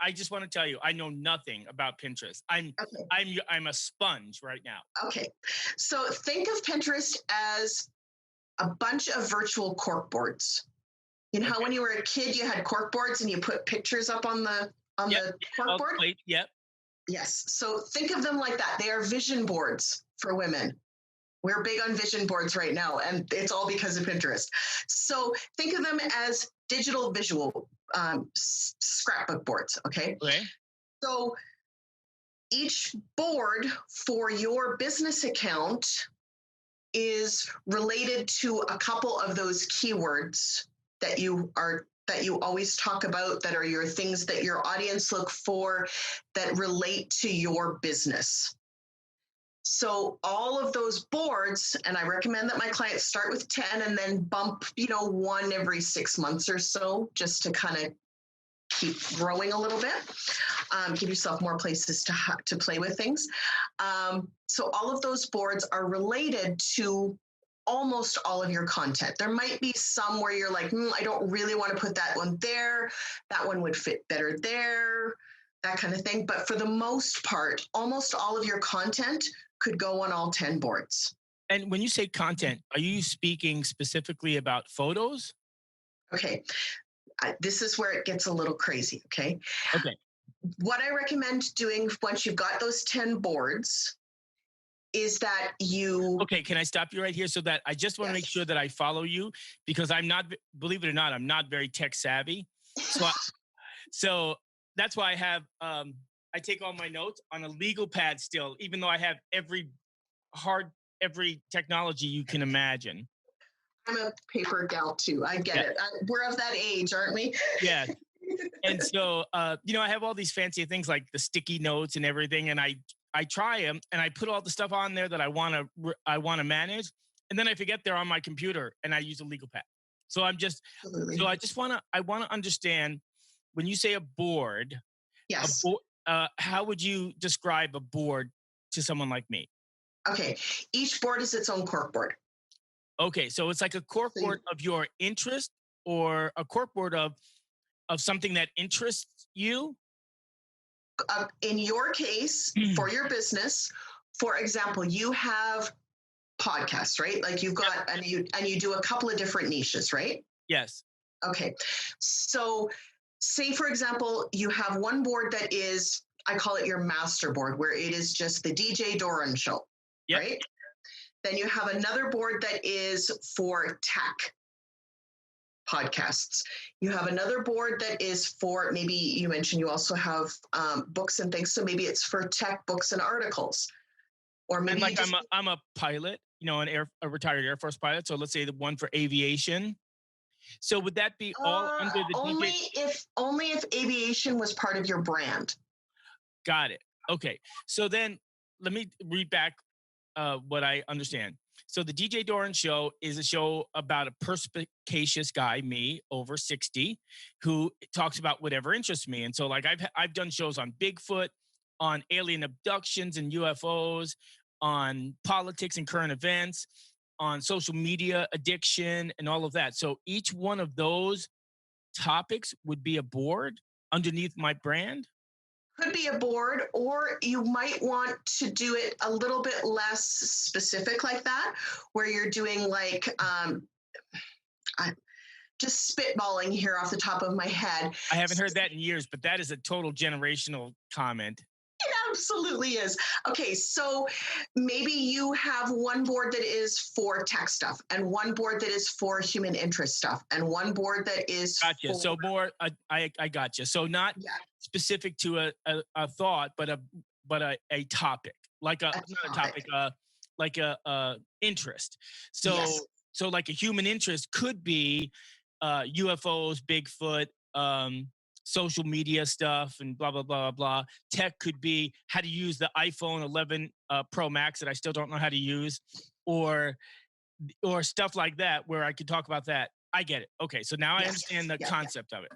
I just want to tell you, I know nothing about Pinterest. Okay. I'm a sponge right now. Okay. So think of Pinterest as a bunch of virtual cork boards. You know how Okay. when you were a kid you had cork boards and you put pictures up on Yep. the Yeah, cork all the board? plate. Yep. Yes. So think of them like that. They are vision boards for women. We're big on vision boards right now, and it's all because of Pinterest. So think of them as digital visual scrapbook boards. Okay. Okay. So each board for your business account is related to a couple of those keywords that you always talk about, that are your things that your audience look for, that relate to your business. So all of those boards, and I recommend that my clients start with 10 and then bump, one every 6 months or so, just to kind of keep growing a little bit. Give yourself more places to play with things. So all of those boards are related to almost all of your content. There might be some where you're like, I don't really want to put that one there. That one would fit better there, that kind of thing. But for the most part, almost all of your content could go on all 10 boards. And when you say content, are you speaking specifically about photos? Okay. This is where it gets a little crazy. Okay. Okay. What I recommend doing once you've got those 10 boards is that you. Okay, can I stop you right here so that I just want to make Yes. sure that I follow you because I'm not, believe it or not, I'm not very tech savvy. So, so that's why I take all my notes on a legal pad still, even though I have every technology you can imagine. I'm a paper gal too. I get Yeah, it. We're of that age, aren't we? yeah. And so, I have all these fancy things like the sticky notes and everything, and I try them and I put all the stuff on there that I want to manage, and then I forget they're on my computer, and I use a legal pad. So Absolutely. I want to understand when you say a Yes. board, how would you describe a board to someone like me? Okay. Each board is its own cork board. Okay, so it's like a cork So board of your interest, or a cork board of something that interests you. in your case, for your business, for example, you have podcasts, right? Like you've Yep. got, and you do a couple of different niches, right? Yes. Okay. So say, for example, you have one board that is, I call it your master board, where it is just the DJ Doran show, Yep. right? Then you have another board that is for tech podcasts. You have another board that is for, maybe you mentioned you also have books and things. So maybe it's for tech books and articles. Or And maybe you like just, I'm a pilot, a retired Air Force pilot. So let's say the one for aviation. So would that be all under the only DJ? if aviation was part of your brand. Got it. Okay. So then let me read back what I understand. So the DJ Doran show is a show about a perspicacious guy, me, over 60, who talks about whatever interests me. And so like I've done shows on Bigfoot, on alien abductions and UFOs, on politics and current events, on social media addiction and all of that. So each one of those topics would be a board underneath my brand. Could be a board, or you might want to do it a little bit less specific like that, where you're doing like, I'm just spitballing here off the top of my head. I haven't heard that in years, but that is a total generational comment. It absolutely is. Okay, so maybe you have one board that is for tech stuff, and one board that is for human interest stuff, and one board that is Gotcha. for, So more, I gotcha. So not yeah, specific to a thought, but a topic, like a not a topic. topic, like a interest. Yes, So like a human interest could be UFOs, Bigfoot, social media stuff, and blah blah blah blah. Tech could be how to use the iPhone 11 Pro Max that I still don't know how to use, or stuff like that, where I could talk about that. I get it. Okay, so now I yes, understand the yeah, yeah. concept of it.